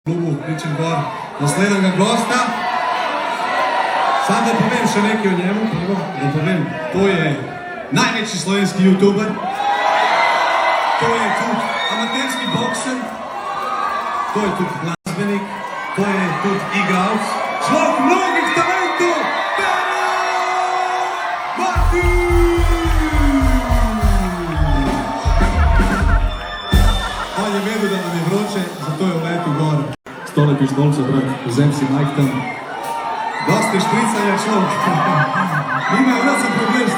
klubu, pričem gor naslednjega gosta. Sad da povem še nekaj o njemu, prvo, da povem, to je največji slovenski youtuber, to je tudi amaterski bokser, to je tudi glasbenik, to je tudi igralec, človek mnogih talentov, Pero Martić! On je vedel, da nam je vroče, zato je vletel gor. Stole pištolce, brat, vzem si Mike tam. Dosti špricanja človek. Nima vrat za problem.